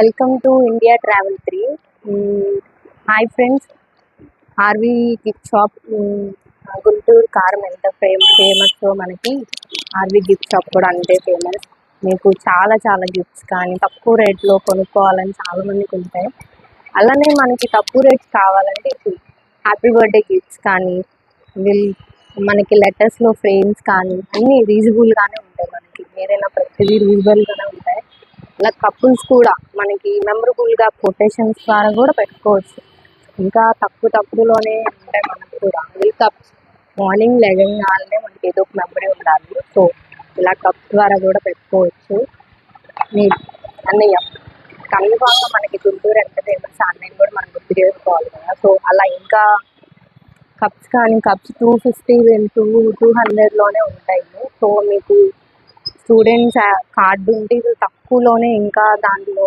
Welcome to India travel 3. Hi friends, RV gift shop Guntur కారం ఎంత famous మనకి RV gift shop కూడా అంతే ఫేమస్. మీకు చాలా చాలా గిఫ్ట్స్ కానీ తక్కువ రేట్లో కొనుక్కోవాలని చాలా మందికి ఉంటాయి. అలానే మనకి తక్కువ రేట్స్ కావాలంటే హ్యాపీ బర్త్డే గిఫ్ట్స్ కానీ మనకి లెటర్స్లో ఫ్రేమ్స్ కానీ అన్నీ రీజనబుల్గానే ఉంటాయి. మనకి ఏదైనా ప్రతిదీ రీజనబుల్గానే ఉంటాయి. ఇలా కపుల్స్ కూడా మనకి మెమరబుల్గా కొటేషన్స్ ద్వారా కూడా పెట్టుకోవచ్చు. ఇంకా తక్కువలోనే ఉంటాయి. మనకు కూడా కప్స్ మార్నింగ్ లెగంగానే మనకి ఏదో ఒక మెమరీ ఉండాలి. సో ఇలా కప్స్ ద్వారా కూడా పెట్టుకోవచ్చు. అన్నయ్య కన్ఫామ్గా మనకి గుంటూరు ఎంత ఫేమస్ అన్నయ్య కూడా మనం గుర్తు చేసుకోవాలి కదా. సో అలా ఇంకా కప్స్ కానీ కప్స్ 250 200లోనే ఉంటాయి. సో మీకు స్టూడెంట్స్ కార్డు ఉంటే తక్కువలోనే ఇంకా దాంట్లో